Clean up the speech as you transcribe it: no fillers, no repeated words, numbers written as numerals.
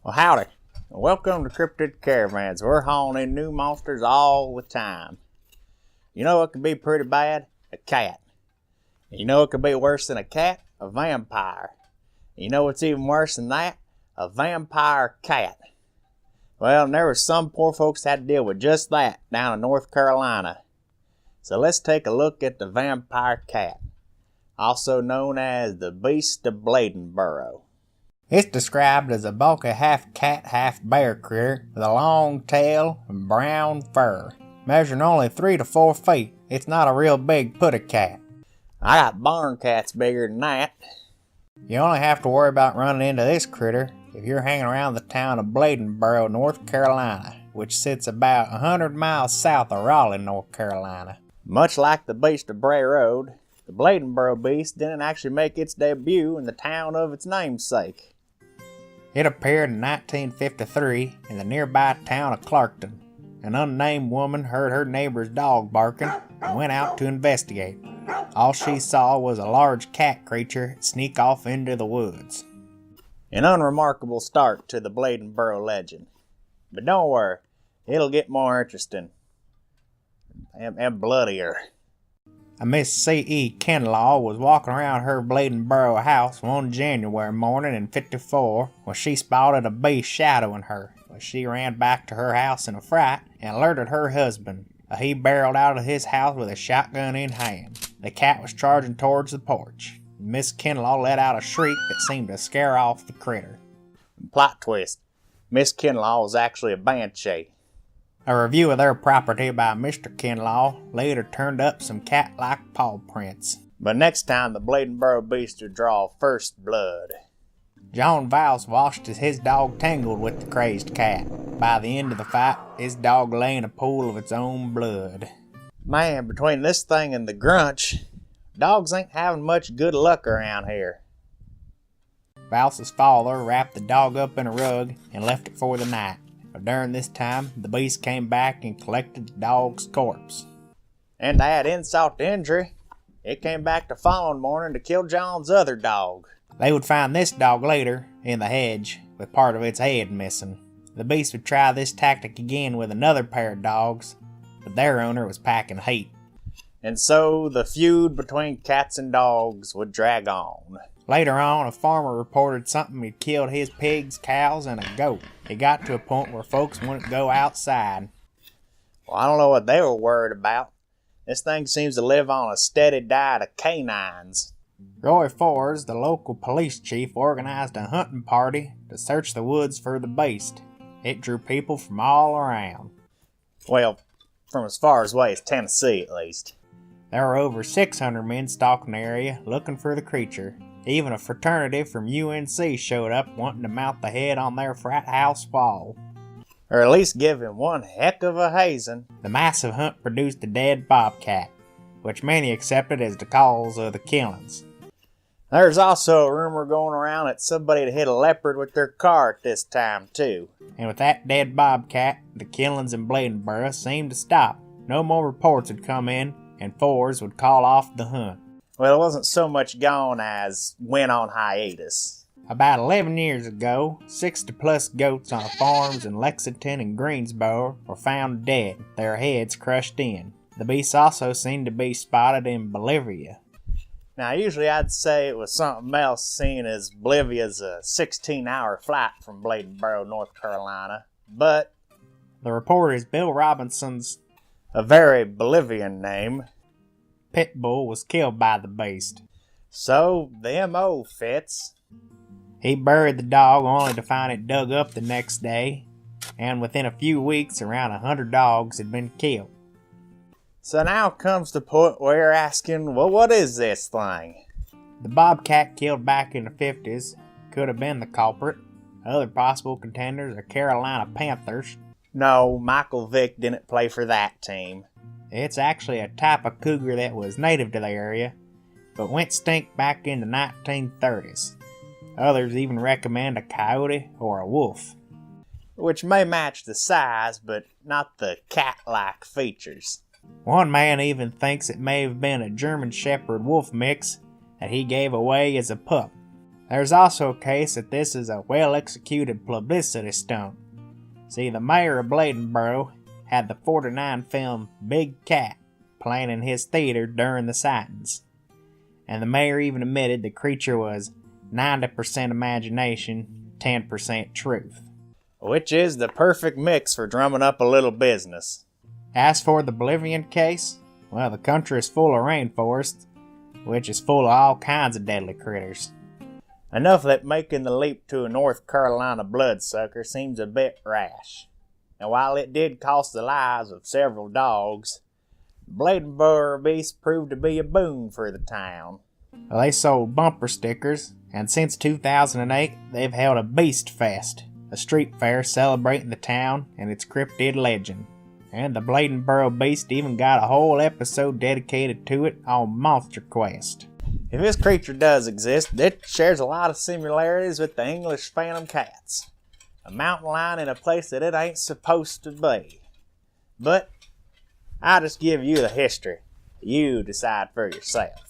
Well, howdy. Welcome to Cryptid Caravans. We're hauling in new monsters all the time. You know what could be pretty bad? A cat. And you know what could be worse than a cat? A vampire. And you know what's even worse than that? A vampire cat. Well, and there were some poor folks that had to deal with just that down in North Carolina. So let's take a look at the vampire cat, also known as the Beast of Bladenboro. It's described as a bulky half-cat, half-bear critter with a long tail and brown fur. Measuring only 3 to 4 feet, it's not a real big putty cat. I got barn cats bigger than that. You only have to worry about running into this critter if you're hanging around the town of Bladenboro, North Carolina, which sits about 100 miles south of Raleigh, North Carolina. Much like the Beast of Bray Road, the Bladenboro beast didn't actually make its debut in the town of its namesake. It appeared in 1953 in the nearby town of Clarkton. An unnamed woman heard her neighbor's dog barking and went out to investigate. All she saw was a large cat creature sneak off into the woods. An unremarkable start to the Bladenboro legend. But don't worry, it'll get more interesting and bloodier. A Miss C.E. Kinlaw was walking around her Bladenboro house one January morning in '54 when she spotted a beast shadowing her. She ran back to her house in a fright and alerted her husband. He barreled out of his house with a shotgun in hand. The cat was charging towards the porch. Miss Kinlaw let out a shriek that seemed to scare off the critter. Plot twist: Miss Kinlaw was actually a banshee. A review of their property by Mr. Kinlaw later turned up some cat-like paw prints. But next time the Bladenboro beast would draw first blood. John Vowles watched as his dog tangled with the crazed cat. By the end of the fight, his dog lay in a pool of its own blood. Man, between this thing and the grunch, dogs ain't having much good luck around here. Vowles' father wrapped the dog up in a rug and left it for the night. But during this time, the beast came back and collected the dog's corpse. And to add insult to injury, it came back the following morning to kill John's other dog. They would find this dog later in the hedge with part of its head missing. The beast would try this tactic again with another pair of dogs, but their owner was packing heat. And so the feud between cats and dogs would drag on. Later on, a farmer reported something had killed his pigs, cows, and a goat. It got to a point where folks wouldn't go outside. Well, I don't know what they were worried about. This thing seems to live on a steady diet of canines. Roy Forrest, the local police chief, organized a hunting party to search the woods for the beast. It drew people from all around. Well, from as far away as Tennessee, at least. There were over 600 men stalking the area looking for the creature. Even a fraternity from UNC showed up wanting to mount the head on their frat house wall. Or at least give him one heck of a hazing. The massive hunt produced a dead bobcat, which many accepted as the cause of the killings. There's also a rumor going around that somebody had hit a leopard with their car at this time too. And with that dead bobcat, the killings in Bladenboro seemed to stop. No more reports would come in, and Forrest would call off the hunt. Well, it wasn't so much gone as went on hiatus. About 11 years ago, 60+ goats on farms in Lexington and Greensboro were found dead, their heads crushed in. The beast also seemed to be spotted in Bolivia. Now, usually I'd say it was something else, seeing as Bolivia's a 16-hour flight from Bladenboro, North Carolina. But the report is Bill Robinson's, a very Bolivian name, pit bull was killed by the beast. So, the M.O. fits. He buried the dog only to find it dug up the next day, and within a few weeks around 100 dogs had been killed. So now comes the point where you're asking, well, what is this thing? The bobcat killed back in the 50s could have been the culprit. Other possible contenders are Carolina Panthers. No, Michael Vick didn't play for that team. It's actually a type of cougar that was native to the area, but went extinct back in the 1930s. Others even recommend a coyote or a wolf, which may match the size, but not the cat-like features. One man even thinks it may have been a German Shepherd wolf mix that he gave away as a pup. There's also a case that this is a well-executed publicity stunt. See, the mayor of Bladenboro had the 49 film Big Cat playing in his theater during the sightings. And the mayor even admitted the creature was 90% imagination, 10% truth. Which is the perfect mix for drumming up a little business. As for the Bolivian case, well, the country is full of rainforest, which is full of all kinds of deadly critters. Enough that making the leap to a North Carolina bloodsucker seems a bit rash. And while it did cost the lives of several dogs, Bladenboro beast proved to be a boon for the town. Well, they sold bumper stickers, and since 2008, they've held a Beast Fest, a street fair celebrating the town and its cryptid legend. And the Bladenboro beast even got a whole episode dedicated to it on Monster Quest. If this creature does exist, it shares a lot of similarities with the English phantom cats. A mountain lion in a place that it ain't supposed to be. But I'll just give you the history. You decide for yourself.